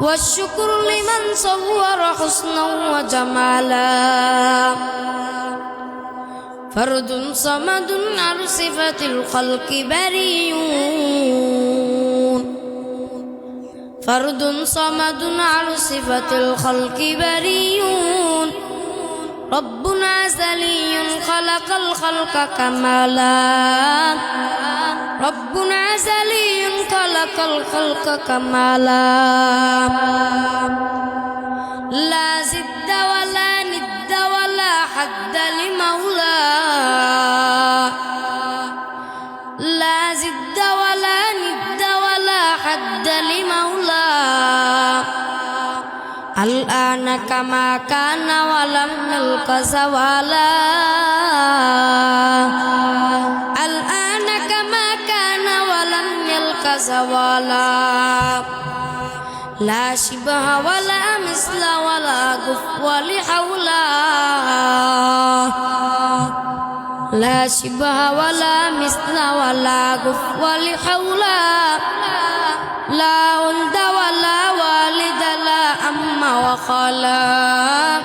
والشكر لمن صور حسنا وجمالا فرد صمد عن صفة الخلق بريء فرد صمد عن صفة الخلق بريء رب أزلي خلق الخلق كمالا رب أزلي خلق الخلق كمالا لا زد ولا ند ولا حد لمولاه لا زد ولا ند ولا حد لمولاه الآن كما كان ولم يلق زوالا الآن كما كان ولم يلق زوالا لا شبه ولا مثل ولا كفو لحولا لا شبه ولا مثل ولا كفو لحولا لا ولد ولا والد لا أم وخالا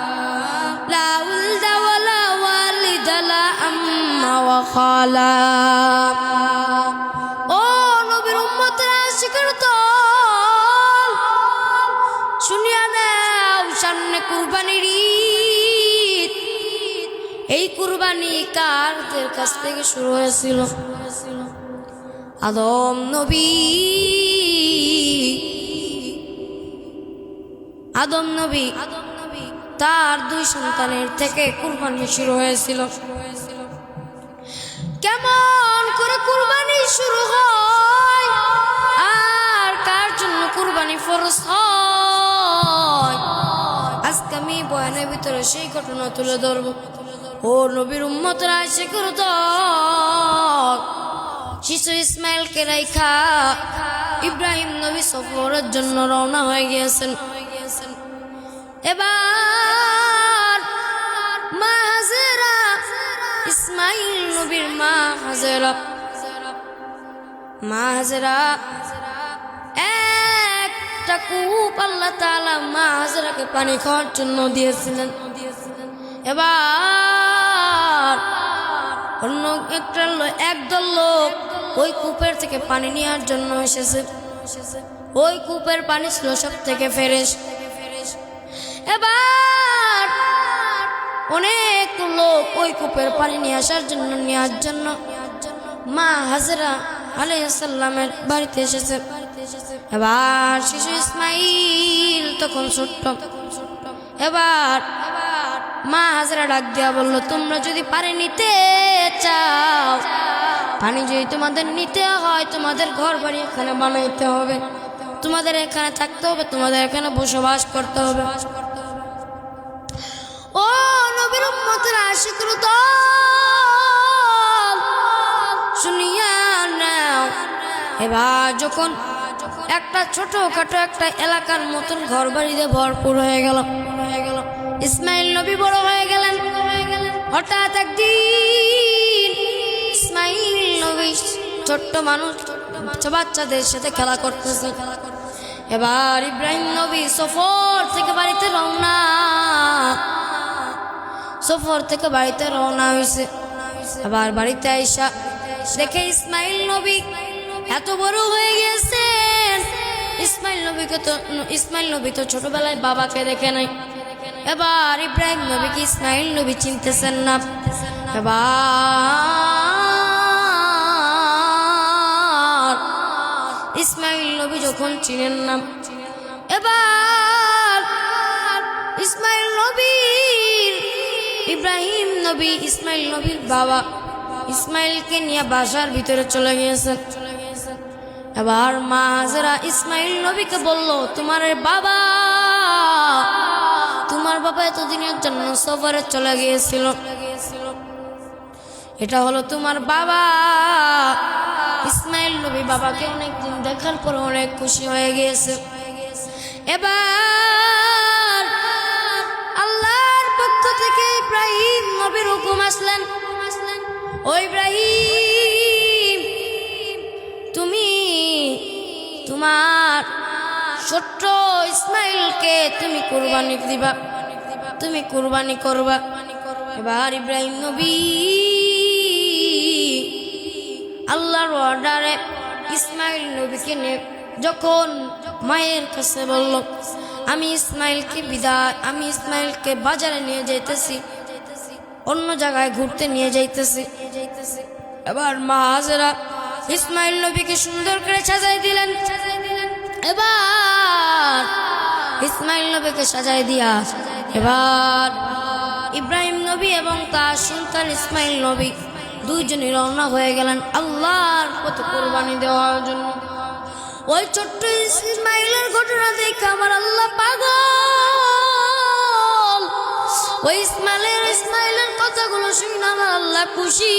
لا ولد ولا والد لا أم وخالا ও নবীর উম্মতরা আশিকের দল শুনিয়া নাও সামনে কুরবানির ঈদ এই কুরবানি কারদের কাছ থেকে শুরু হয়েছিল আদম নবী তার দুই সন্তানের থেকে কুরবানি শুরু হয়েছিল কেমন করে কুরবানি শুরু হয় আর কার জন্য কুরবানি ফরজ হয় আজকে আমি বয়ানের ভিতরে সেই ঘটনা তুলে ধরব ও নবীর উম্মতরা আশিকের দল শিশু ইসমাইলকে রাইখা ইব্রাহিম নবী সফরের জন্য রওনা হয়ে গিয়েছেন এবার মা হাজেরা ইসমাইল নবীর মা হাজেরা একটা কূপ আল্লাহ তাআলা মা হাজেরাকে পানি খাওয়ার জন্য দিয়েছিলেন এবার অন্য একদল লোক ওই কূপের থেকে পানি নেওয়ার জন্য এসেছে ওই কূপের পানি ছিল সব থেকে ফ্রেশ এবার অনেক লোক ওই কূপের পানি নিয়ে আসার জন্য নেওয়ার জন্য মা হাজেরা আলাইহিস সালামের বাড়িতে এসেছে এবার শিশু ইসমাইল তখন ছোট্ট এবার মা হাজেরা ডাক দিয়া বলল তোমরা যদি পানি নিতে চাও পানি যদি তোমাদের নিতে হয় তোমাদের ঘর বাড়ি এখানে বানাইতে হবে তোমাদের এখানে থাকতে হবে তোমাদের এখানে বসবাস করতে হবে ও নবীর উম্মতেরা আশিকের দল শুনিয়া নাও এবার যখন একটা ছোটখাটো একটা এলাকার মতন ঘর বাড়িতে ভরপুর হয়ে গেল ইসমাইল নবী বড় হয়ে গেলেন হঠাৎ একদিন ইসমাইল নবী ছোট্ট মানুষ বাচ্চাদের সাথে খেলা করতেছে এবার ইব্রাহিম নবী সফর থেকে বাড়িতে রওনা হয়েছে আবার বাড়িতে আইসা দেখে ইসমাইল এত বড় হয়ে গেছেন ইসমাইল নবী তো ছোটবেলায় বাবাকে দেখে নাই এবার ইব্রাহিম নবীকে ইসমাইল নবী চিনতেছেন না এবার ইসমাইল নবী যখন চিনেন না এবার ইসমাইল নবীর ইব্রাহিম নবী ইসমাইল নবীর বাবা ইসমাইলকে নিয়ে বাসার ভিতরে চলে গিয়েছেন এবার মা হাজেরা ইসমাইল নবীকে বলল তোমার বাবা এতদিনের জন্য সফরে চলে গিয়েছিল এটা হলো তোমার বাবা ইসমাইল নবী বাবাকে অনেকদিন দেখার পর অনেক খুশি হয়ে গিয়েছে এবার আল্লাহর পক্ষ থেকে ইব্রাহিম নবীর হুকুম আসলেন ও ইব্রাহিম তুমি তোমার ছোট্ট ইসমাইলকে তুমি কুরবানি দিবা, তুমি কুরবানি করবা। এবার ইব্রাহিম নবী আল্লাহর অর্ডারে ইসমাইল নবীকে নিয়ে যখন মায়ের কাছে বলল, আমি ইসমাইলকে বাজারে নিয়ে যাইতেছি, অন্য জায়গায় ঘুরতে নিয়ে যাইতেছি। এবার মা হাজেরা ইসমাইল নবীকে সুন্দর করে সাজাই দিলেন। এবার ইসমাইল নবীকে সাজাই দিয়া এবার ইব্রাহিম নবী এবং তার সন্তান ইসমাইল নবী দুইজনই রওনা হয়ে গেলেন আল্লাহর পথে কুরবানি দেওয়ার জন্য। ওই ছোট্ট ইসমাইলের ঘটনা দেখে আমার আল্লাহ পাগল। ওই ইসমাইলের কথাগুলো শুনে আমার আল্লাহ খুশি।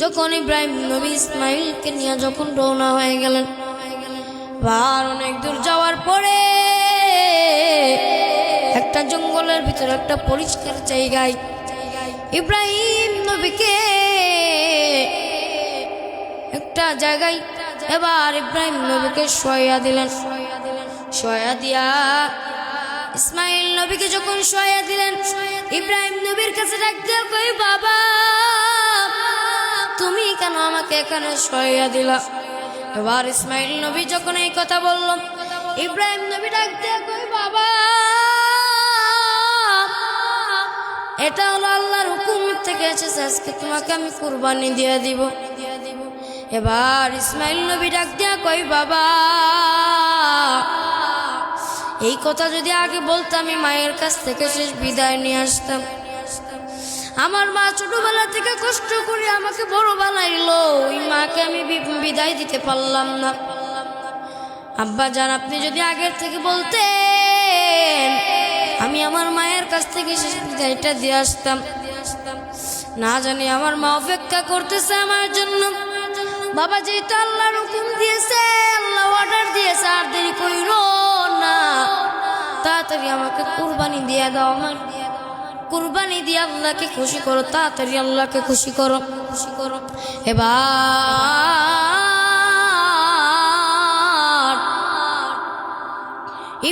যখন ইব্রাহিম নবী ইসমাইলকে নিয়ে যখন রওনা হয়ে গেলেন, আর অনেক দূর যাওয়ার পরে একটা জঙ্গলের ভিতরে একটা পরিষ্কার জায়গায় ইব্রাহিম নবীকে একটা জায়গায় এবার ইব্রাহিম নবীকে শোয়া দিলেন। শোয়া দিয়া ইসমাইল নবীকে যখন শোয়া দিলেন, ইব্রাহিম নবীর কাছে ডাক দিয়া কই, বাবা তুমি কেন আমাকে এখানে শোয়া দিলা? এবার ইসমাইল নবী যখন এই কথা বলল, ইব্রাহিম নবী ডাক দিয়া কই, বাবা এটা হলো আল্লাহর হুকুম থেকে এসেছে, আজকে তোমাকে আমি কুরবানি দিয়ে দিব। এবার ইসমাইল নবী ডাক দিয়া কই, বাবা এই কথা যদি আগে বলতো আমি মায়ের কাছ থেকে শেষ বিদায় নিয়ে আসতাম। আমার মা ছোটবেলা থেকে কষ্ট করে আমাকে বড় বানাইলো, ওই মাকে আমি বিদায় দিতে পারলাম না। আব্বা জান আপনি যদি আগের থেকে বলতেন আমি আমার মায়ের কাছ থেকে শেষ বিদায়টা দিয়ে আসতাম। না জানি আমার মা অপেক্ষা করতেছে আমার জন্য। বাবা যেহেতু আল্লাহর হুকুম দিয়েছে, আল্লাহ অর্ডার দিয়েছে, আর দেরি কইরো না, তাড়াতাড়ি আমাকে কুরবানি দিয়ে দাও। আমার কুরবানি দিয়ে আল্লাহকে খুশি করো, তাড়াতাড়ি আল্লাহকে খুশি করো। এবার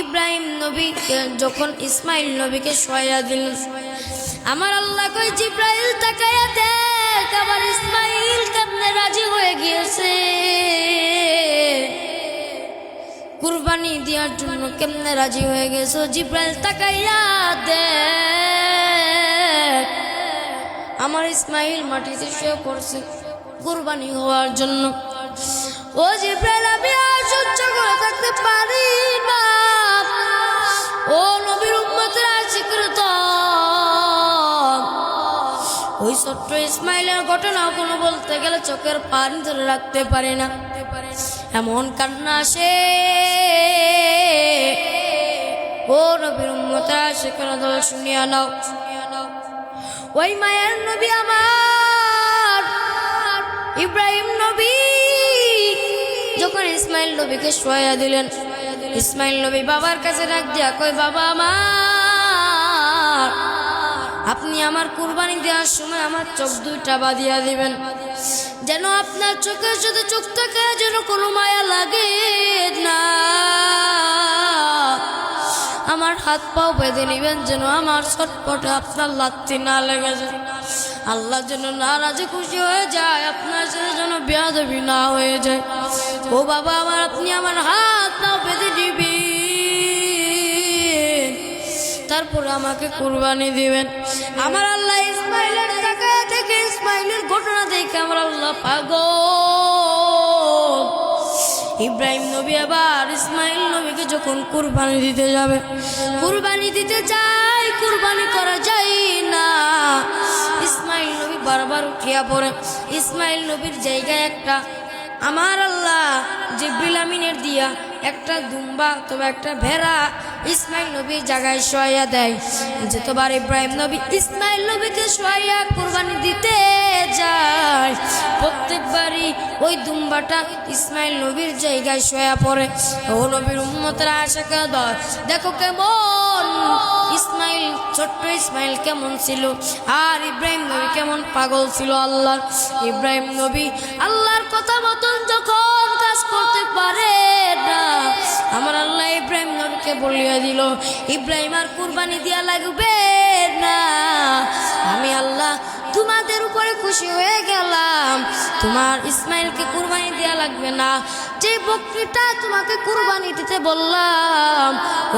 ইব্রাহিম নবী যখন ইসমাইল নবীকে শোয়া দিলেন, আমার আল্লাহ কই, জিব্রাইল তাকায়া দেখ আবার ইসমাইল কেমনে রাজি হয়ে গিয়েছে, কুরবানি দেওয়ার জন্য কেমনে রাজি হয়ে গেছে। জিব্রাইল তাকাইয়া দেখ আমার ইসমাইল মাটিতে শুয়ে পড়ছে কুরবানি হওয়ার জন্য। ও জিব্রাইল আমি আর সহ্য করে থাকতে পারি না, ও নবীর উম্মতের আশিকরা তো ওই ছোট্ট ইসমাইলের ঘটনা কোনো বলতে গেলে চোখের পানি ধরে রাখতে পারে না, এমন কান্না আসে। ও নবীর উম্মতের আশিকরা দল শুনিয়া নাও, ওই মায়ের নবী আমার ইব্রাহিম নবী যখন ইসমাইল নবীকে শোয়া দিলেন, ইসমাইল নবী বাবার কাছে ডাক দিয়া কই, বাবা আমার আপনি আমার কুরবানি দেওয়ার সময় আমার চোখ দুইটা বাঁধিয়া দিবেন, যেন আপনার চোখের সাথে চোখ থাকে, যেন কোনো মায়া লাগে না। আমার হাত পাও বেঁধে নিবেন, যেন আমার ছটপটে আপনার লাত্তি না লেগে যায়, আল্লাহ যেন নারাজে খুশি হয়ে যায়, আপনার সাথে যেন বেয়াদবি না হয়ে যায়। ও বাবা আমার আপনি আমার হাত পাও বেঁধে দিবেন, তারপরে আমাকে কুরবানি দিবেন। আমার আল্লাহ ইসমাইলের তাকায় দেখে, ইসমাইলের ঘটনা দেখে আমার আল্লাহ পাগল। ইব্রাহিম নবী আবার ইসমাইল নবীকে যখন কুরবানি দিতে যাবে, কুরবানি দিতে যায়, কুরবানি করা যায় না। ইসমাইল নবী বারবার উঠিয়া পড়ে। ইসমাইল নবীর জায়গায় একটা আমার আল্লাহ জিবরিল আমিনের দিয়া একটা দুম্বা তবে একটা ভেড়া ইসমাইল নবীর জায়গায় শোয়া দেয়। যতবার ইব্রাহিম নবী ইসমাইল নবীকে শোয়া কুরবানি দিতে যায়, প্রত্যেকবারই ওই দুম্বাটা ইসমাইল নবীর জায়গায় শোয়া পড়ে। ও নবীর উম্মতের আশিকরা দল দেখো কেমন ইসমাইল, ছোট্ট ইসমাইল কেমন ছিল, আর ইব্রাহিম নবী কেমন পাগল ছিল আল্লাহর। ইব্রাহিম নবী আল্লাহর কথা মতন যখন কাজ করতে পারে, ইব্রাহিমকে বলিয়া দিল, ইব্রাহিম আর কুরবানি দিয়া লাগবে না, আমি আল্লাহ তোমাদের উপরে খুশি হয়ে গেলাম, তোমার ইসমাইলকে কুরবানি দেয়া লাগবে না। যে বকরিটা তোমাকে কুরবানি দিতে বললাম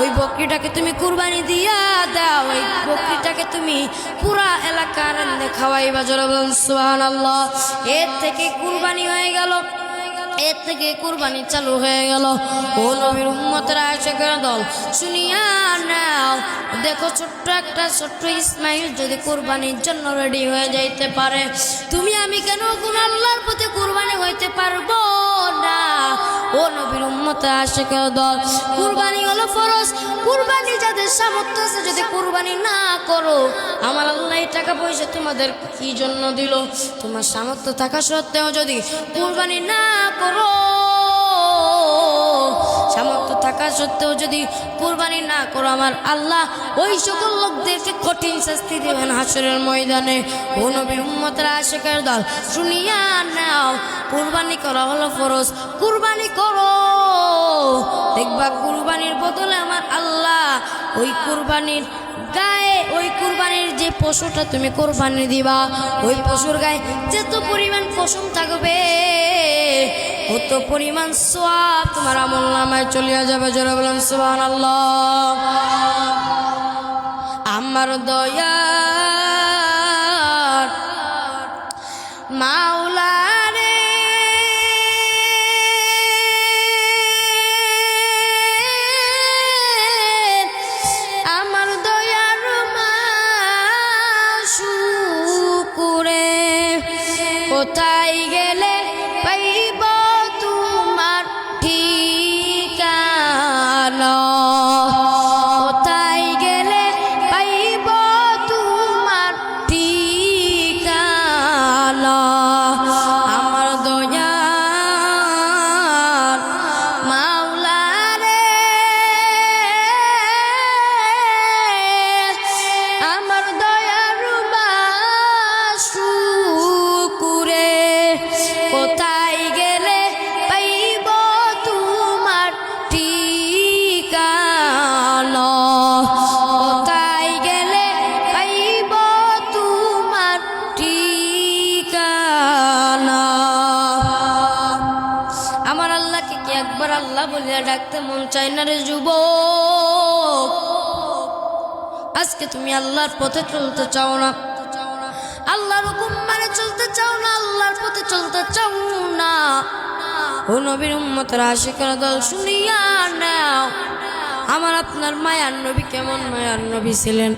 ওই বকরিটাকে তুমি কুরবানি দিয়া দাও, ওই বকরিটাকে তুমি পুরা এলাকার খাওয়াইবা। জোরে বলুন সুবহানাল্লাহ। এর থেকে কুরবানি হয়ে গেল, এর থেকে কুরবানি চালু হয়ে গেল। ও নবীর উম্মতেরা আশিকের দল শুনিয়া নাও, দেখো ছোট্ট একটা ছোট্ট ইসমাইল যদি কুরবানির জন্য রেডি হয়ে যাইতে পারে, তুমি আমি কেন কোন আল্লাহর প্রতি কুরবানি হইতে পারবো না? ও নবীর উম্মতেরা আশিকের দল, কুরবানি হলো ফরজ। কুরবানি যাদের সামর্থ্য আছে যদি কুরবানি না করো, আমার আল্লাহ টাকা পয়সা তোমাদের কি জন্য দিল? তোমার সামর্থ্য থাকা সত্ত্বেও যদি কুরবানি না করো, সামর্থ্য থাকা সত্ত্বেও যদি কুরবানি না করো, আমার আল্লাহ ওই সকল লোকদেরকে কঠিন শাস্তি দেবেন হাসরের ময়দানে। ও নবীর উম্মতেরা আশিকের দল শুনিয়া নাও, কুরবানি করা হলো ফরজ, কুরবানি করো। দেখবা কুরবানির বদলে আমার আল্লাহ ওই কুরবানির গায়ে, ওই কুরবানির যে পশুটা তুমি কুরবানি দিবা, ওই পশুর গায়ে যত পরিমাণ পশম থাকবে কত পরিমাণ সওয়াব তোমার আমলনামায় চলিয়া যাবে। জোরে বলেন সুবহানাল্লাহ। আমার দয়ার মাওলা রে, আমার দয়ার মাশুকুরে, কোথায় গেলে পাইব তোমার ঠিকানা? কোথায় গেলে পাইব তোমার ঠিকানা? আমার দয়ার মাওলা রে, আমার দয়ার মাশুকুরে, কোথায় গেলে পাইব তোমার ঠিকানা? কোথায় গেলে পাইব তোমার ঠিকানা? আমার আল্লাহকে কি একবার আল্লাহ বলিয়া ডাকতে মন চায় না রে যুবক? আজকে তুমি আল্লাহর পথে চলতে চাও না, আল্লাহর হুকুম মানে চলতে চাও না, আল্লাহর পথে চলতে চাও না। ও নবীর উম্মতেরা আশিকের দল শুনিয়া নাও, আমার আপনার মায়ার নবী কেমন মায়ার নবী ছিলেন?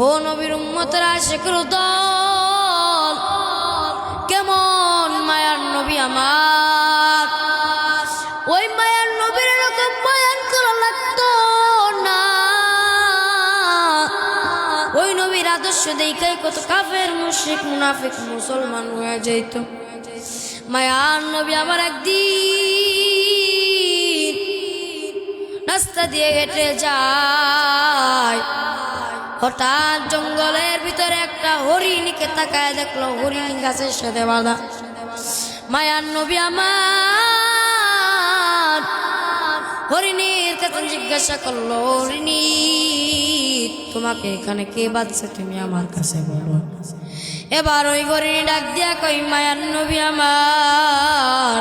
ও নবীর উম্মতেরা আশিকের দল, কেমন মায়ার নবী আমার? ওই মায়ার নবীর এরকম বয়ান করা লাগতো না। ওই নবীর আদর্শ দেখাই কত কাফের মুশরিক মুনাফিক মুসলমান হয়ে যাইত। মায়ার নবী আমার একদিন রাস্তা দিয়ে হেঁটে যায়, হঠাৎ জঙ্গলের ভিতরে একটা হরিণীকে তাকায় দেখলো, হরিণ গাছের সাথে বাঁধা। মায়ার নবী আমার হরিণীর কাছে জিজ্ঞাসা করলো, হরিণী তোমাকে এখানে কে বাঁধছে, তুমি আমার কাছে বলো। এবার ওই হরিণী ডাক দিয়া কই, মায়ার নবী আমার,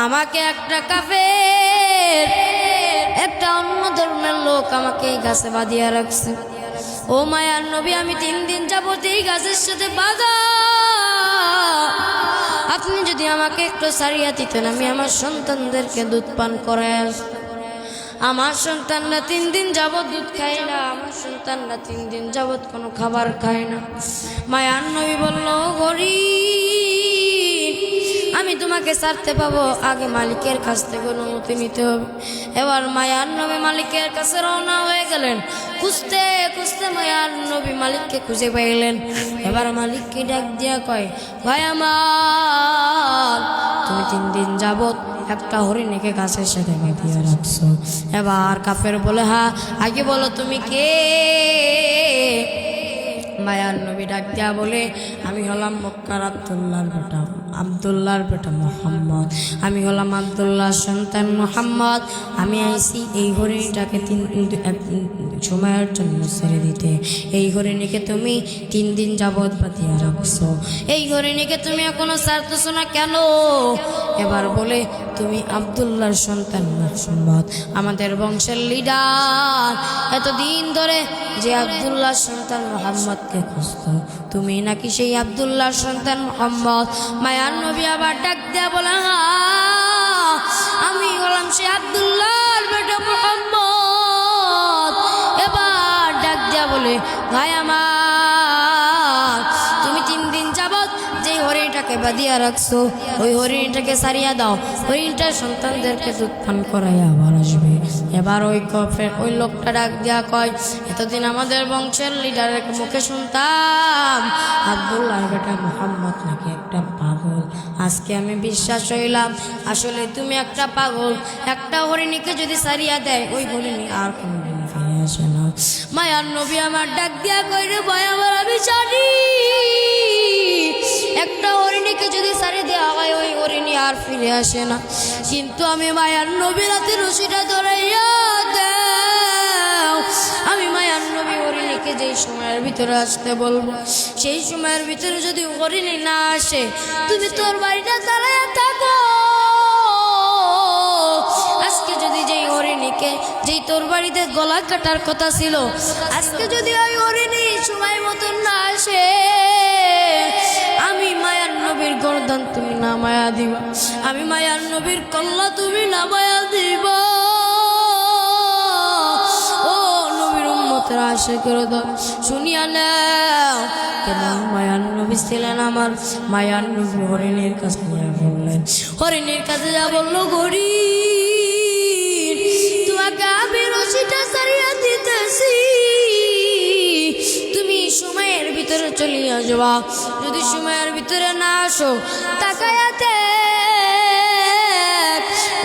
আমাকে একটা কাফের, একটা অন্য ধর্মের লোক আমাকে এই গাছে বাঁধিয়া রাখছে। ও মায়ার নবী, আমি 3 দিন যাবত এই গাছের সাথে বাঁধা, আপনি যদি আমাকে একটু ছাড়িয়া দিতেন, আমি আমার সন্তানদেরকে দুধ পান করায় আসতাম। আমার সন্তানরা 3 দিন যাবত দুধ খায় না, আমার সন্তানরা 3 দিন যাবত কোনো খাবার খায় না। মায়ার নবী বলল, হরিণ আমি তোমাকে ছাড়তে পাবো, আগে মালিকের কাছ থেকে অনুমতি নিতে হবে। এবার মায়ার নবী মালিকের কাছে রওনা হয়ে গেলেন। খুঁজতে খুঁজতে মায়ার নবী মালিককে খুঁজে পাইলেন। এবার মালিককে ডাক দিয়া কয়, ভাই আমার, তুমি 3 দিন যাবত একটা হরিণীকে গাছের সাথে বাঁধিয়ে রাখছো। এবার কাফের বলে, হ্যাঁ, আগে বলো তুমি কে? মায়ার নবী ডাক দিয়া বলে, আমি হলাম মক্কার আব্দুল্লাহর বেটা। আব্দুল্লাহর বেটা মুহাম্মদ, আমি হলাম আব্দুল্লাহর সন্তান মুহাম্মদ। আমি আইছি এই হরিণীটাকে সময়ের জন্য ছেড়ে দিতে। এই হরিণীকে তুমি 3 দিন যাবৎ বাঁধিয়া রাখছো, এই হরিণীকে তুমি এখনো ছাড়তেছো না কেন? এবার বলে, তুমি আব্দুল্লাহর সন্তান মুহাম্মদ, আমাদের বংশের লিডার, এতদিন ধরে যে আব্দুল্লাহর সন্তান মুহাম্মদকে খুঁজতো, তুমি নাকি সেই আব্দুল্লাহর সন্তান মুহাম্মদ? মায়ার নবী আবার ডাক দেয়া বলে, আমি হলাম সেই আব্দুল্লাহর বেটা মুহাম্মদ। এবার ডাক দেয়া বলে, ভাই আমার, তুমি 3 দিন যাবত যেই হরিণটাকে বাঁধিয়া রাখছো, ওই হরিণটাকে সারিয়া দাও, হরিণটার সন্তানদেরকে দুধ পান করাইয়া আবার আসবে। এবার ওই লোকটা ডাক দিয়া কয়, এতদিন আমাদের বংশের লিডারের মুখে শুনতাম আব্দুল্লাহর বেটা মুহাম্মদ নাকি একটা পাগল। আজকে আমি বিশ্বাস হইলাম আসলে তুমি একটা পাগল। একটা হরিণীকে যদি সারিয়া দেয়, ওই হরিণী আর কোনোদিন ফিরে আসে না। মায়ার নবী আমার ডাক দিয়া কই, রে ভয় আমার, আমি জানি একটা হরিণীকে যদি সারিয়ে দেওয়া হয়, ওই হরিণী আর ফিরে আসে না। কিন্তু আমি মায়ার নবীর হাতে রশিটা ধরাইয়া দাও, আমি মায়ার নবী হরিণীকে যেই সময়ের ভিতরে আসতে বলবো, সেই সময়ের ভিতরে যদি হরিণী না আসে, তুমি তোর বাড়িটা দাঁড়াইয়া থাকো। আজকে যদি যেই হরিণীকে, যেই তোর বাড়িতে গলা কাটার কথা ছিল, আজকে যদি ওই হরিণী সময় মতন না আসে, আমি মায়ার নবীর গর্দান তুমি নামায়া দিবা, আমি মায়ার নবীর কল্লা তুমি নামায়া দিবা। ও নবীর উম্মতেরা আশিকেরা দাও, শুনিয়া নাও। কেন মায়ার নবী ছিলেন আমার, মায়ার নবী হরিণীর কাছে বললেন, হরিণীর কাছে যা বললো, হরিণ তোমাকে আমি রশিটা সারিয়া দিতেছি, তুমি সময়ের ভিতরে চলে আসবা। যদি সময়ের ভিতরে না আসো, তাকায়া দেখ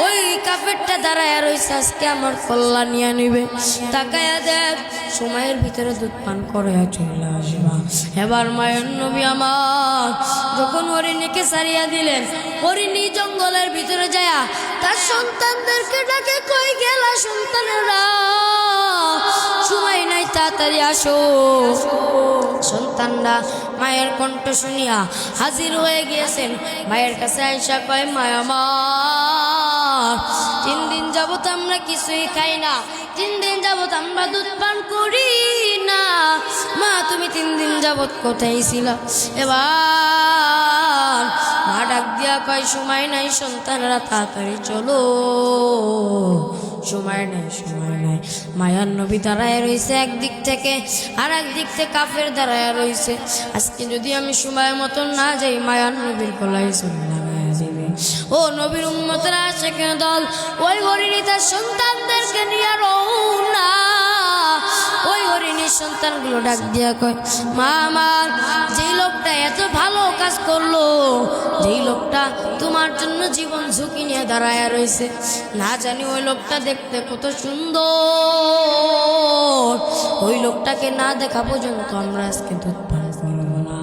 ওই কাফেরটা দাঁড়ায় রয়েছে, আজকে আমার কল্লা নিয়ে নিবে। তাকায়া দেখ সময়ের ভিতরে দুধ পান করে চলে আসবা। এবার মায়ের নবী আমার যখন হরিণীকে সারিয়া দিলেন, হরিণী জঙ্গলের ভিতরে যায়া তার সন্তানদেরকে ডাকে, কই গেলা সন্তানেরা, সময় নাই, তাড়াতাড়ি আসো। সন্তানরা মায়ের কণ্ঠ শুনিয়া হাজির হয়ে গিয়েছেন। মায়ের কাছে আইসা কয়, মায়া আমার, 3 দিন যাবত আমরা কিছুই খাই না, 3 দিন যাবত আমরা দুধ পান করি না। মা, তুমি 3 দিন যাবত কোথায় ছিলা? এবার মা ডাক দিয়া কয়, সময় নাই সন্তানরা, তাড়াতাড়ি চলো, সময় নাই, সময় নাই। মায়ার নবী দাঁড়ায় রয়েছে একদিক থেকে, আর একদিক থেকে কাফের দাঁড়ায় রয়েছে। আজকে যদি আমি সময় মতন না যাই, মায়ার নবীর গলায় চলে লাগাইয়া যাবে। ও নবীর উম্মতেরা আশিকের দল, ওই হরিণী তার সন্তানদেরকে নিয়ে রওনা। ওই হরিণীর সন্তানগুলো ডাক দিয়া কয়, মা আমার, যেই লোকটা এত ভালো কাজ করলো, যেই লোকটা তোমার জন্য জীবন ঝুঁকি নিয়ে দাঁড়ায় রয়েছে, না জানি ওই লোকটা দেখতে কত সুন্দর, ওই লোকটাকে না দেখা পর্যন্ত আমরা আজকে দুধ পান করবো না,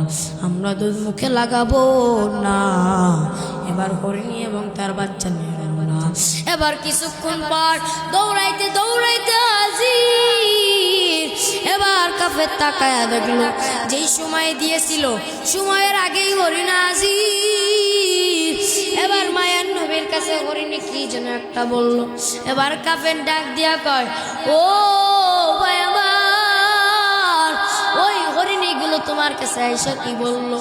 আমরা দুধ মুখে লাগাবো না। এবার হরিণী এবং তার বাচ্চা নিয়ে রওনা। এবার কিছুক্ষণ পর দৌড়াইতে দৌড়াইতে হাজির। এবার কাফের তাকায়া দেখলো, যেই সময় দিয়েছিল সময়ের আগেই হরিণ হাজির। এবার মায়ার নবীর কাছে হরিণী কি যেন একটা বলল। এবার কাফের ডাক দিয়া কয়, ও ভাই আমার, ওই হরিণীগুলো তোমার কাছে আইসা কি বললো?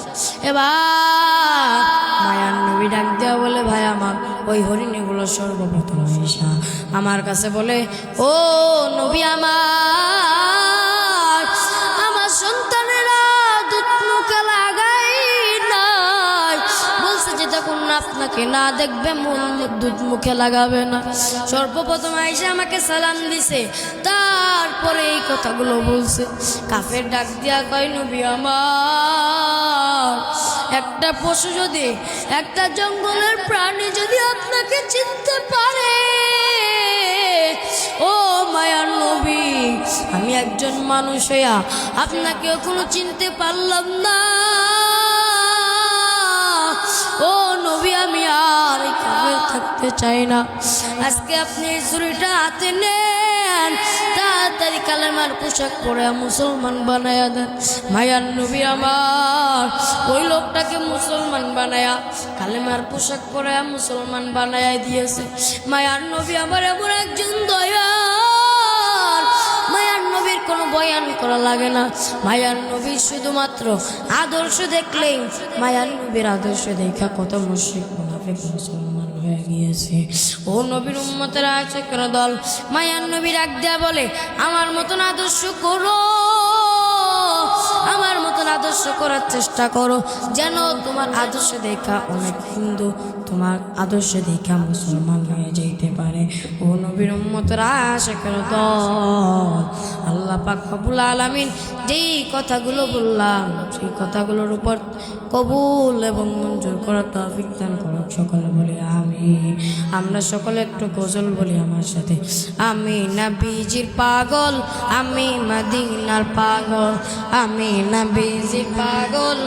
এবার মায়ার নবী ডাক দেওয়া বলে, ভাই আমার, ওই হরিণীগুলো সর্বপ্রথম আইসা আমার কাছে বলে, ও নবী আমার, আমার সন্তানেরা দুধ মুখে লাগাই নাই, বলছে যে তখন আপনাকে না দেখবে দুধ মুখে লাগাবে না। সর্বপ্রথম আইসা আমাকে সালাম দিছে, তারপরে এই কথাগুলো বলছে। কাফের ডাক দিয়া কয়, নবী আমার, একটা পশু যদি, একটা জঙ্গলের প্রাণী যদি আপনাকে চিনতে পারে, ও মায়ার নবী, আমি একজন মানুষ হইয়া আপনাকে কোনো চিনতে পারলাম না, ও নবী আমি আর এই কাফের থাকতে চাই না। আজকে আপনি এই ছুরিটা হাতে নেন, তাড়াতাড়ি কালেমার পোশাক পরে মুসলমান বানায়া দেন। মায়ার নবী আমার ওই লোকটাকে মুসলমান বানায়া কালেমার পোশাক পরে মুসলমান বানায়া দিয়েছে। মায়ার নবী আমার এমন একজন দয়াল, মায়ার নবীর কোনো বয়ান করা লাগে না। মায়ার নবী শুধুমাত্র আদর্শ দেখলেই, মায়ার নবীর আদর্শ দেখা কত মুশরিক মুনাফিক মুসলমান হয়ে গিয়েছে। ও নবীর উম্মতেরা আশিকের দল, মায়ার নবী ডাক দেয়া বলে, আমার মতন আদর্শ করো, আমার মতন আদর্শ করার চেষ্টা করো, যেন তোমার আদর্শ দেখা অনেক হিন্দু তোমার আদর্শ দেখা মুসলমান হয়ে যেতে পারে। ও নবীর উম্মতেরা আশিকের দল, আল্লাহ পাক রব্বুল আলামিন যেই কথাগুলো বললাম সেই কথাগুলোর উপর কবুল এবং মঞ্জুর করার তৌফিক দান করুক। সকলে বলি আমিন। আমরা সকলে একটু গজল বলি আমার সাথে। আমি নবীজির পাগল, আমি মদিনার পাগল, আমি নবীজির পাগল,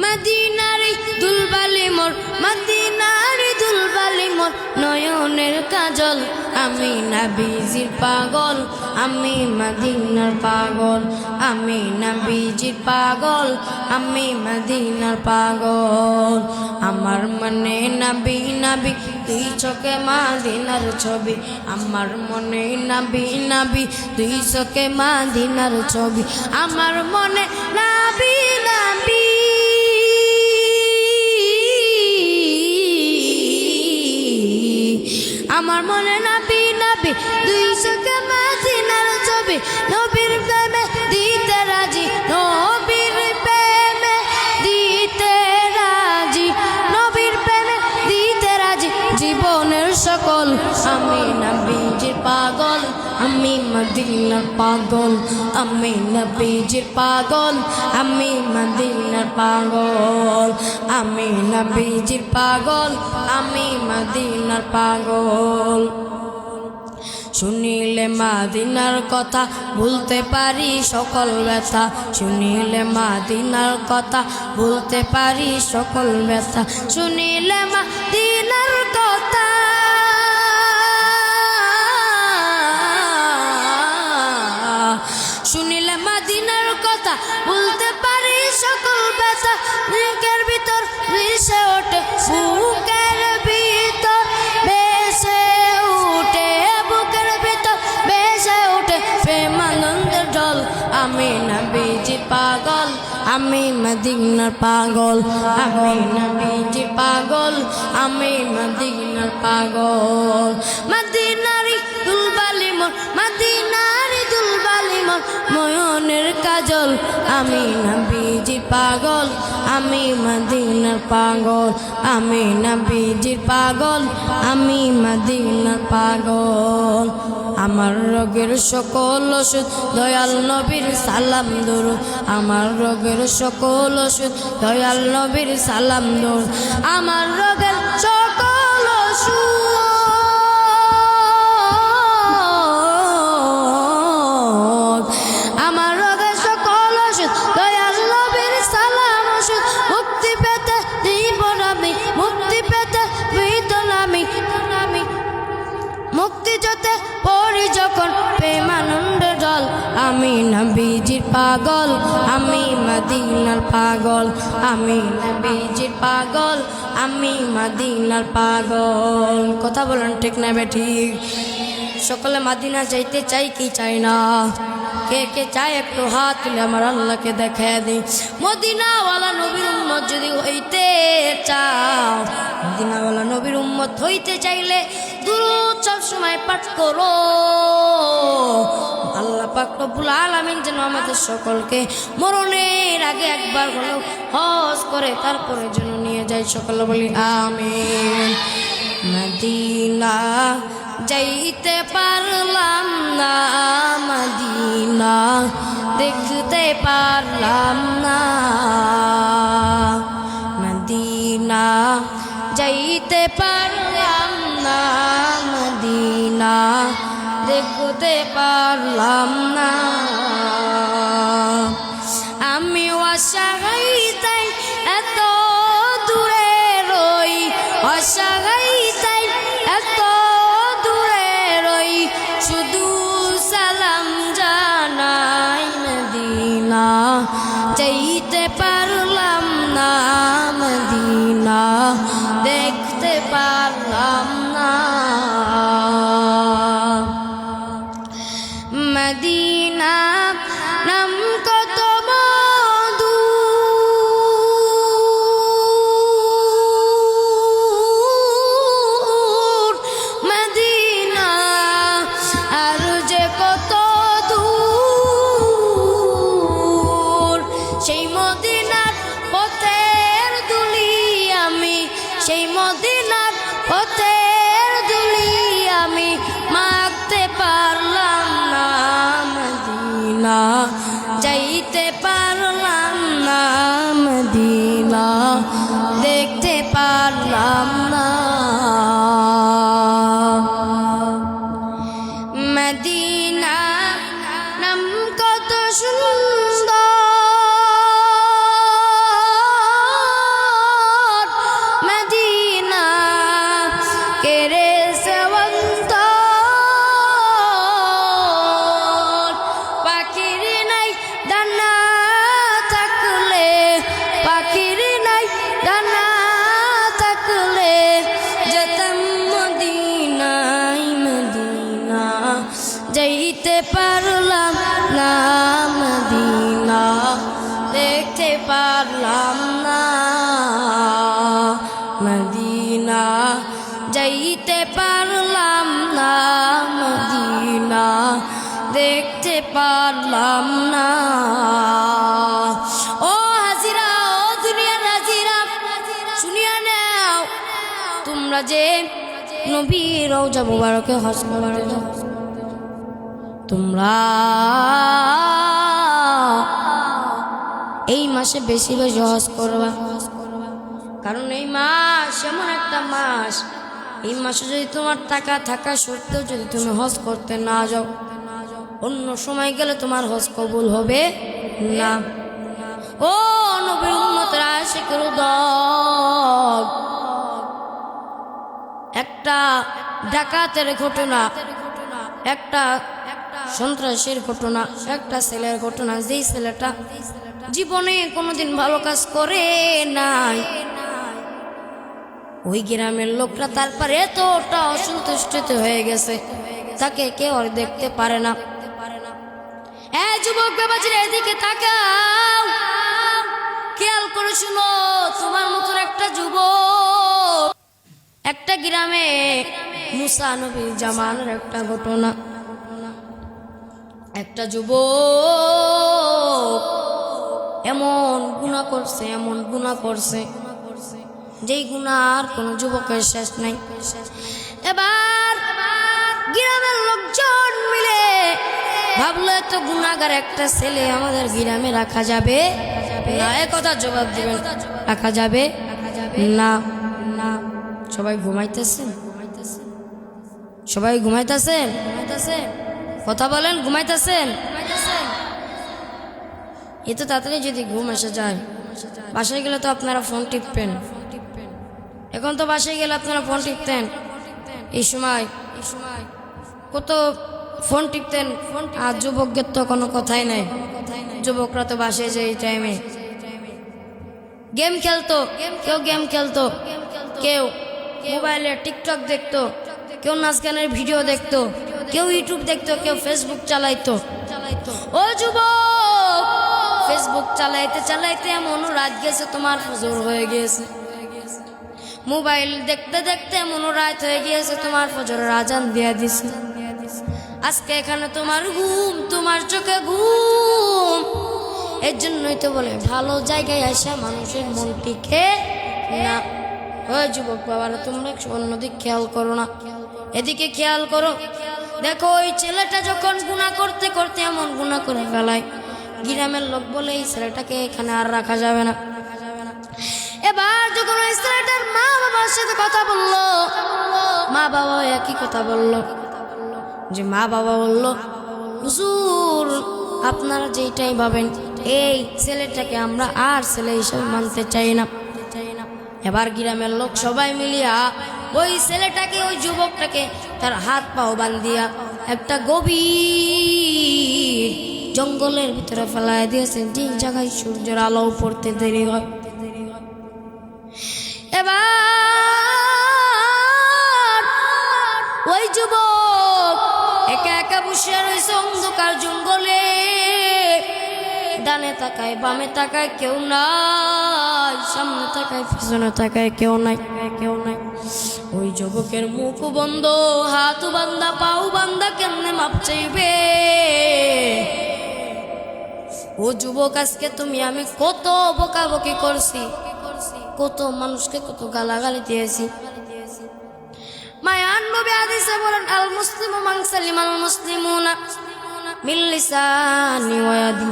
মদিনার দুলবালি মোর, মদিনার দুলবালি মোর নয়নের কাজল। আমি নবীজির পাগল, আমি মদিনার পাগল, আমি নবীজির পাগল, আমি মদিনার পাগল। আমার মনে নবী নবী, দুই চোখে মদিনার ছবি, আমার মনে নবী নবী, দুই চোখে মদিনার ছবি, আমার মনে নবী নবী, আমার মনে নবী নবী, দুই চোখে মদিনার ছবি। নবীর প্রেমে দিতে রাজি, নবীর প্রেমে দিতে রাজি, নবীর প্রেমে দিতে রাজি জীবনের সকল। আমি নবীজির পাগল, আমি মদিনার পাগল, আমি নবীজির পাগল, আমি মদিনার পাগল, আমি নবীজির পাগল, আমি মদিনার পাগল। শুনিলে মদিনার কথা ভুলতে পারি সকল ব্যথা, শুনিলে মদিনার কথা ভুলতে পারি সকল ব্যথা, শুনিলে মদিনার কথা, শুনিলে মদিনার কথা ভুলতে পারি সকল ব্যথা। বুকের ভিতর ভেসে ওঠে, বুকের ভিতর ভেসে উঠে, বুকের ভিতর ভেসে উঠে প্রেমানন্দের জল। আমি নবীজির পাগল, আমি মদিনার পাগল, আমি নবীজির পাগল, আমি মদিনার পাগল। মদিনারি দুলবালি মোর, মদিনারি দুলবালি মোর নয়নের কাজল। আমি নবীজির পাগল, আমি মদিনার পাগল, আমি নবীজির পাগল, আমি মদিনার পাগল। আমার রোগের সকল ওষুধ দয়াল নবীর সালাম দরুদ, আমার রোগের সকল ওষুধ দয়াল নবীর সালাম দরুদ, আমার রোগের সকল ওষুধ, আমার রোগের সকল ওষুধ দয়াল নবীর সালাম ওষুধ। মুক্তি পেতে দিব আমি, মুক্তি পেতে ভিতর আমি, মুক্তি যেতে পড়ি যখন প্রেমানন্দের জল। আমি নবীজির পাগল, আমি মদিনার পাগল, আমি নবীজির পাগল, আমি মদিনার পাগল। কথা বলেন ঠিক না বেঠিক? সকলে মদিনা যাইতে চাই কি চাই না? কে কে চায় একটু হাত তুলে আমার আল্লাহকে দেখায় দিই। মদিনাওয়ালা নবীর উম্মত যদি হইতে চাও, মদিনাওয়ালা নবীর উম্মত হইতে চাইলে দুরূদ সব সময় পাঠ করো। আল্লাহ পাক রব্বুল আলামিন যেন আমাদের সকলকে মরণের আগে একবার হলেও হজ করে তারপরে যেন নিয়ে যায়। সকলে বলি আমিন। মদিনা যাইতে পারলাম না, মদিনা দেখতে পারলাম না, মদিনা যাইতে পারলাম না, মদিনা দেখতে পারলাম না। আমি অসহায় তাই পারলাম না। মদিনা নাম কত সুন্দর, মদিনা কেরে সেবন্ত, পাখির নাই ডানা থাকলে, পাখির নাই ডানা থাকলে যেতাম মদিনায়, মদিনা যাইতে পারলাম না, মদিনা দেখতে পারলাম না, মদিনা যাইতে পারলাম না, মদিনা দেখতে পারলাম না। ও হাজিরা, ও দুনিয়ার হাজিরা, শুনিয়া নাও, তোমরা যে নবীর রওজা মুবারকে হজ করতে যাও, তোমরা এই মাসে বেশি বেশি হজ করবা, কারণ এই মাস এমন একটা মাস, এই মাসে যদি তোমার টাকা থাকা সত্ত্বেও যদি তুমি হজ করতে না যাও, অন্য সময় গেলে তোমার হজ কবুল হবে না। ও নবীর উম্মতের আশিকের দল, একটা ডাকাতের ঘটনা, একটা সন্ত্রাসের ঘটনা, একটা ছেলের ঘটনা, যেই ছেলেটা জীবনে কোনোদিন ভালো কাজ করে নাই, ওই গ্রামের লোকরা তারপর এতটা অসন্তুষ্ট হয়ে গেছে, তাকে কেউ আর দেখতে পারে না। এই যুবক বাবাজিরা, এদিকে তাকাও, খেয়াল করে শুনো, তোমার মতন একটা যুবক, একটা গ্রামে মুসা নবীর জামানের একটা ঘটনা, একটা যুবক এমন গুনাহ করছে, এমন গুনাহ করছে, যেই গুনার কোন যুবকের শেষ নাই। এবার গ্রামের লোকজন মিলে ভাবলো, এত গুনাহগার একটা ছেলে আমাদের গ্রামে রাখা যাবে না। এ কথা জবাব দিবেন, রাখা যাবে না। সবাই ঘুমাইতেছেন, সবাই ঘুমাইতেছেন, কথা বলেন, ঘুমাইতেছেন? এত তাড়াতাড়ি যদি ঘুম এসে যায়, বাসায় গেলে তো আপনারা ফোন টিপবেন, এখন তো বাসায় গেলে আপনারা ফোন টিপতেন, এই সময় কত ফোন টিপতেন, আর যুবকদের তো কোনো কথাই নাই, যুবকরা তো বাসায় যায় এই টাইমে গেম খেলতো, কেউ গেম খেলতো, কেউ মোবাইলে টিকটক দেখতো, কেউ নাচ গানের ভিডিও দেখতো, কেউ ইউটিউব দেখতো, কেউ ফেসবুক চালাইতো। ও যুবক, ফেসবুক চালাইতে চালাইতে এমন রাত গেছে তোমার ফজর হয়ে গিয়েছে, মোবাইল দেখতে দেখতে এমন রাত হয়ে গিয়েছে তোমার ফজরের আজান দিয়ে দিছে। আজকে এখানে তোমার ঘুম, তোমার চোখে ঘুম, এর জন্যই তো বলে ভালো জায়গায় আসা মানুষের মন টিকে না। ওই যুবক বাবারা, তোমরা অন্যদিক খেয়াল করো না, এদিকে খেয়াল করো। দেখো, ওই ছেলেটা যখন গুনাহ করতে করতে এমন গুনাহ করে ফেলায়, গ্রামের লোক বলে এই ছেলেটাকে এখানে আর রাখা যাবে না। এবার যখন ওই ছেলেটার মা বাবার সাথে কথা বললো, মা বাবা একই কথা বললো, যে মা বাবা বললো, হুজুর আপনারা যেটাই ভাবেন, এই ছেলেটাকে আমরা আর ছেলে হিসেবে মানতে চাই না। এবার গ্রামের লোক সবাই মিলিয়া ওই ছেলেটাকে, ওই যুবকটাকে তার হাত পাও বান্ধিয়া একটা গভীর জঙ্গলের ভিতরে ফেলায় দিয়েছেন, যে জায়গায় সূর্যের আলো পড়তে দেরি হয়। এবার ওই যুবক একা একা বসে রয়েছে অন্ধকার জঙ্গলে, ডানে তাকায় বামে তাকায় কেউ নাই, সামনে তাকায় পিছনে তাকায় কেউ নাই, কেউ নাই। ওই যুবকের মুখ বন্ধ, হাত বান্ধা, পাও বান্ধা, কেমনে মাপ চাইবে? ও যুবক, আজকে তুমি আমি কত বকাবকি করছি, কত মানুষকে কত গালাগালি দিয়েছি। মায়ান নবী হাদিসে বলেন, আল মুসলিমু মান সালিমাল মুসলিমুনা মিন লিসানি ওয়া ইয়াদি।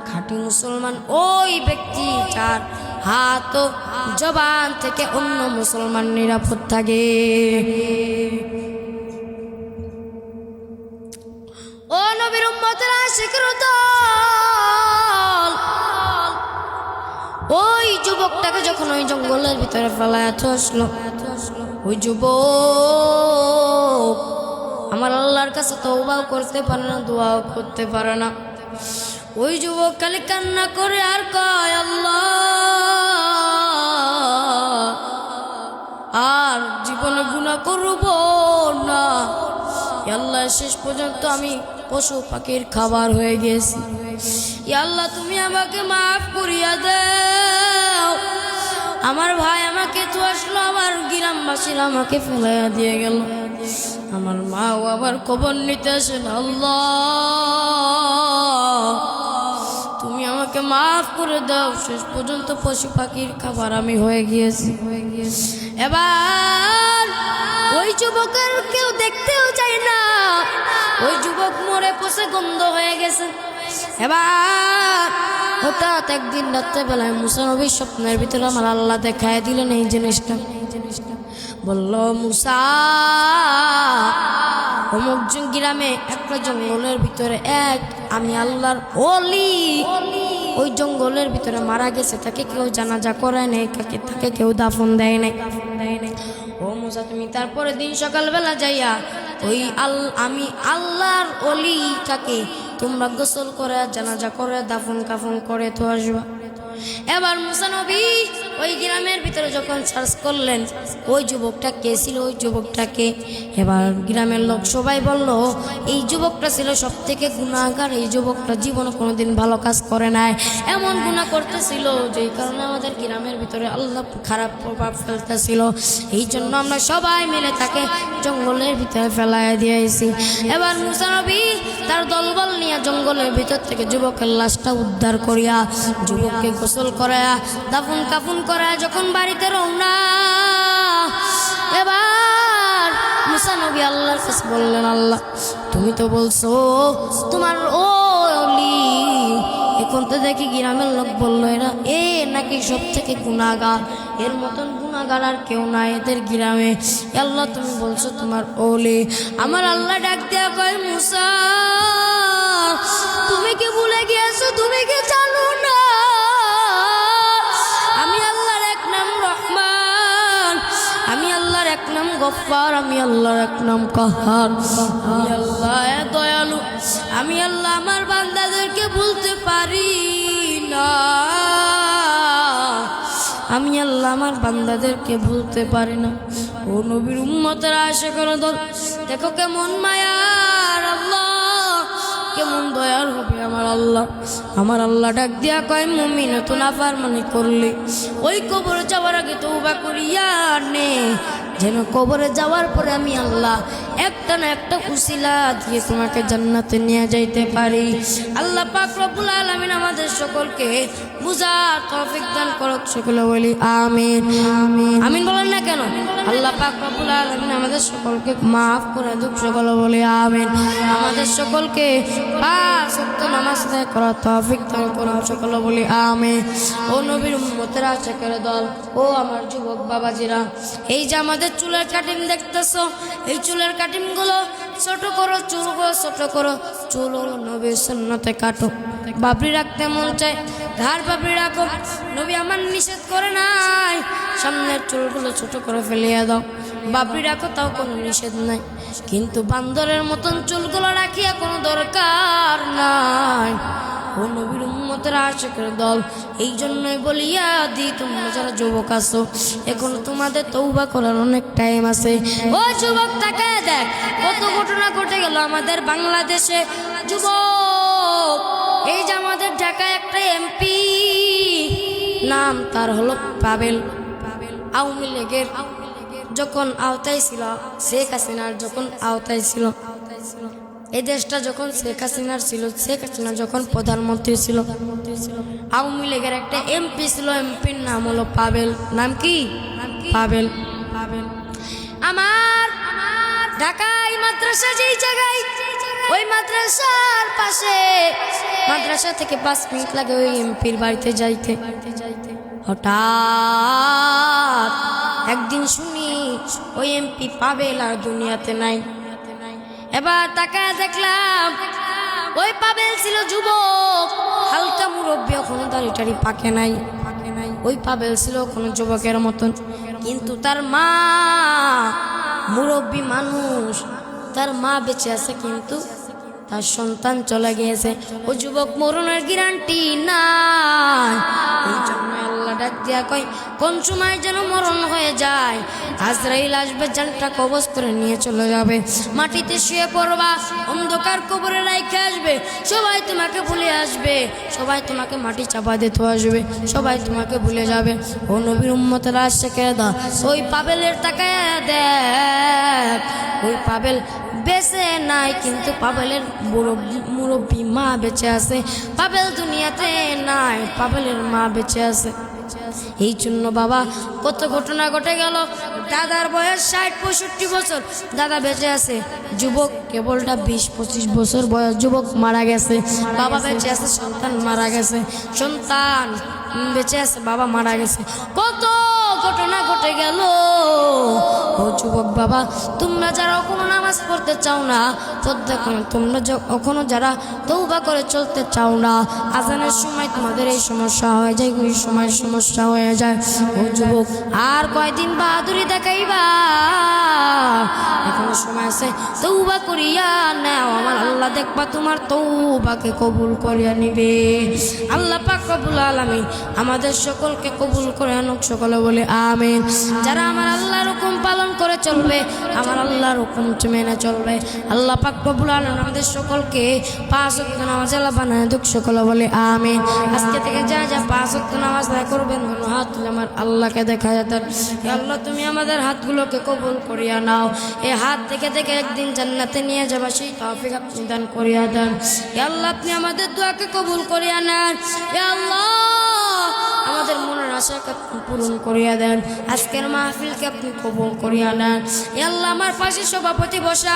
খাঁটি মুসলমান ওই ব্যক্তি যার হাত ও জবান থেকে অন্য মুসলমান নিরাপদ থাকে। ও নবীর উম্মতেরা আশিকের দল, ওই যুবকটাকে যখন ওই জঙ্গলের ভিতরে ফেলায় আসলো, ওই যুবক আমার আল্লাহর কাছে তওবাও করতে পারে না, দোয়াও করতে পারে না। ওই যুবক খালি কান্না করে আর কয়, আল্লাহ আর জীবনে গুনাহ করব না। আল্লাহ শেষ পর্যন্ত আমি পশু পাখির খাবার হয়ে গেছি। আল্লাহ তুমি আমাকে মাফ করিয়া দাও। আমার ভাই আমাকে তো আসলো, আমার গ্রামবাসীরা আমাকে ফেলাইয়া দিয়ে গেল, আমার মাও আবার খবর নিতে আসেন। আল্লাহ তুমি আমাকে মাফ করে দাও। শেষ পর্যন্ত পশু পাখির খাবার আমি হয়ে গিয়েছি। এবার ওই যুবকের কেউ দেখতেও চায় না, ওই যুবক মরে পচে গন্ধ হয়ে গেছে। এবার হঠাৎ একদিন রাত্রেবেলায় মুসা নবীর স্বপ্নের ভিতরে আমার আল্লাহ দেখায় দিলেন এই জিনিসটা। বলল, মুসা অমুক গ্রামে একটা জঙ্গলের ভিতরে এক আমি আল্লাহর ওলি, ওই জঙ্গলের ভিতরে মারা গেছে, তাকে কেউ জানাজা করে নাই, তাকে কেউ দাফন দেয় নাই। ও মুসা তুমি তারপরে দিন সকালবেলা যাইয়া ওই আমি আল্লাহর ওলিটাকে তোমরা গোসল করে জানাজা করে দাফন কাফন করে তো আসবা। এবার মুসা নবী ওই গ্রামের ভিতরে যখন সার্চ করলেন ওই যুবকটা কে ছিল, ওই যুবকটাকে, এবার গ্রামের লোক সবাই বলল এই যুবকটা ছিল সব থেকে গুনাহগার, এই যুবকটা জীবনে কোনোদিন ভালো কাজ করে নাই, এমন গুনাহ করতেছিল যেই কারণে আমাদের গ্রামের ভিতরে আল্লাহ খারাপ প্রভাব ফেলতেছিল। এই জন্য আমরা সবাই মিলে তাকে জঙ্গলের ভিতরে ফেলাইয়া দিয়েছি। এবার মুসা নবী তার দলবল নিয়ে জঙ্গলের ভিতর থেকে যুবকের লাশটা উদ্ধার করিয়া যুবককে গোসল করায়া দাফন কাফন করা যখন বাড়িতে রওনা, এবার মুসা নবী আল্লাহর কাছে বললেন, আল্লাহ তুমি তো বলছো তোমার ওলি, এখন তো দেখি গ্রামের লোক বললো এরা নাকি সব থেকে গুনাহগার, এর মতন গুনাহগার আর কেউ নাই এদের গ্রামে। আল্লাহ তুমি বলছো তোমার ওলি। আমার আল্লাহ ডাক দেয়া কয়, মুসা তুমি কি ভুলে গিয়েছো, তুমি কি জানো না আমি আল্লাহর এক নাম রহমান, আমি আল্লাহর এক নাম গফফার, আমি আল্লাহর এক নাম কাহার, আমি আল্লাহ দয়ালু, আমি আল্লাহ আমার বান্দাদেরকে ভুলতে পারি না, আমি আল্লাহ আমার বান্দাদেরকে ভুলতে পারি না। ও নবীর উম্মতেরা আশিকের দল, দেখো কেমন মায়ার আল্লাহ, কেমন দয়ার হবে আমার আল্লাহ। আমার আল্লাহ ডাক দিয়া কয়, মুমিন তো নাফরমানি করলে ওই কবরে যাওয়ার আগে তওবা করিয়া নে, যেন কবরে যাওয়ার পরে আমি আল্লাহ একটা না একটা উসিলা দিয়ে তোমাকে জান্নাতে নিয়ে যাইতে পারি। আল্লাহ পাক রব্বুল আলামিন আমাদের সকলকে বুঝার তৌফিক দান করুক, সকলে বলি আমিন। আমিন বলেন না কেন? আল্লাহ পাক রব্বুল আলামিন আমাদের সকলকে মাফ করে দুঃখ, সকলে বলি আমিন। আমাদের সকলকে পাঁচ ওয়াক্ত নামাজ আদায় করার তৌফিক দান করুন, সকলে বলি আমিন। ও নবীর উম্মতেরা আশিকের দল, ও আমার যুবক বাবাজিরা, এই যে আমাদের চুলের কাটিং দেখতেছো, এই চুলের কাটিং গুলো ছোট করো, চুলগুলো ছোট করো, চুল হলো নবীর সুন্নতে কাটো। বাবরি রাখতে মন চায় ঘাড় বাবরি রাখো, নবী আমার নিষেধ করে নাই সামনের চুলগুলো ছোট করে ফেলিয়ে দাও, বাবরি রাখো, তাও কোনো নিষেধ নাই। কিন্তু বান্দরের মতন চুলগুলো রাখিয়া কোনো দরকার নাই। ও নবীর উম্মতের আশিকের দল, এই জন্যই বলিয়া দি তোমরা যারা যুবক আছো এখন তোমাদের তওবা করার অনেক টাইম আছে। ও যুবক তাকায় দেখ কত ঘটনা ঘটে গেল আমাদের বাংলাদেশে। যুবক এই যে আমাদের ঢাকায় একটা এমপি, নাম তার হলো পাবেল, আওয়ামী লীগের যখন আওতায় ছিল, শেখ হাসিনার যখন আওতায় ছিল, এই দেশটা যখন শেখ হাসিনার ছিল, শেখ হাসিনা যখন প্রধানমন্ত্রী ছিল, আওয়ামী লীগের একটা এমপি ছিল, এমপির নাম হলো পাবেল। নাম কি? পাবেল। আমার ঢাকায় মাদ্রাসা যেই জায়গায়, ওই মাদ্রাসার পাশে, মাদ্রাসা থেকে 5 মিনিট লাগে ওই এমপির বাড়িতে যাইতে। হঠাৎ একদিন শুনি ওই এমপি পাবেল আর দুনিয়াতে নাই। এবার তাকায় দেখলাম ওই পাবেল ছিল যুবক, হালকা মুরব্বী, এখনো দাড়ি পাকে নাই। ওই পাবেল ছিল কোনো যুবকের মতন, কিন্তু তার মা মুরব্বী মানুষ, তার মা বেঁচে আছে কিন্তু তার সন্তান চলে গিয়েছে। ও যুবক মরণের গ্যারান্টি নাই। এই জন্য আল্লাহ ডাক দিয়া কয় কোন সময় যেন মরণ হয়ে যায়, আজরাইল আসবে, জানটা কবজ করে নিয়ে চলে যাবে, মাটিতে শুয়ে পড়বা, অন্ধকার কবরে রাইখে আসবে, সবাই তোমাকে ভুলে আসবে, সবাই তোমাকে মাটি চাপা দিতে আসবে, সবাই তোমাকে ভুলে যাবে। ও নবীর উম্মতেরা আশিকের দা, ওই পাবেলের তাকায় দেখ, ওই পাবেল বেঁচে নাই কিন্তু পাবেলের মুরব্বী মা বেঁচে আছে। পাবেল দুনিয়াতে নাই, পাবেলের মা বেঁচে আছে। এই জন্য বাবা কত ঘটনা ঘটে গেল। দাদার বয়স 60-65 বছর, দাদা বেঁচে আছে, যুবক কেবলটা 20-25 বছর বয়স, যুবক মারা গেছে। বাবা বেঁচে আছে, সন্তান মারা গেছে, সন্তান বেঁচে আছে, বাবা মারা গেছে। কত ঘটনা ঘটে গেল। ও যুবক বাবা, তোমরা যারা কোনো নামাজ পড়তে চাও না, তোমরা কখনো যারা তওবা করে চলতে চাও না, আজানের সময় তোমাদের এই সমস্যা হয়ে যায়, ওই সময় সমস্যা হয়ে যায়। ও যুবক, আর কয়দিন বাহাদুরি দেখাইবা? এখনো সময় আছে, তওবা করিয়া নাও, আমার আল্লাহ দেখবা তোমার তওবাকে কবুল করিয়া নিবে। আল্লাহ পাক রব্বুল আলামিন আমাদের সকলকে কবুল করে আনুক, সকলে বলে আমিন। যারা আমার আল্লাহর হুকুম পালন করে চলবে, আমার আল্লাহর হুকুম মেনে চলবে, আল্লাহ পাক রব্বুল আলামিন আমাদের সকলকে 5 ওয়াক্ত নামাজওয়ালা বানায় দুঃখ, সকলে বলে আমিন। আজকে থেকে যা 5 ওয়াক্ত নামাজ আদায় করবেন, হাত তুলে আমার আল্লাহকে দেখা যেতেন, আল্লাহ তুমি আমাদের হাতগুলোকে কবুল করিয়া নাও, এই হাত দেখে দেখে একদিন জান্নাতে নিয়ে যাবা, সেই তৌফিক আপনি দান করিয়া দেন। আল্লাহ আপনি আমাদের দোয়াকে কবুল করিয়া নেন। আল্লাহ আমাদের মনের আশাকে আপনি পূরণ করিয়া দেন, আজকের মাহফিলকে আপনি কবুল করিয়া নেন। আল্লাহ আমার পাশে সভাপতি বসা,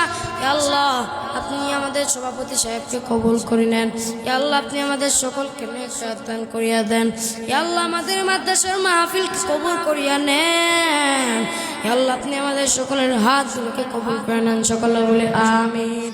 আল্লাহ আপনি আমাদের সভাপতি সাহেবকে কবুল করে নেন। আল্লাহ আপনি আমাদের সকলকে নেক দান করিয়া দেন। আল্লাহ আমাদের মাদ্রাসার মাহফিলকে কবুল করিয়া নেন। আল্লাহ আপনি আমাদের সকলের হাতগুলোকে কবুল করে নেন, সকলে বলে আমিন।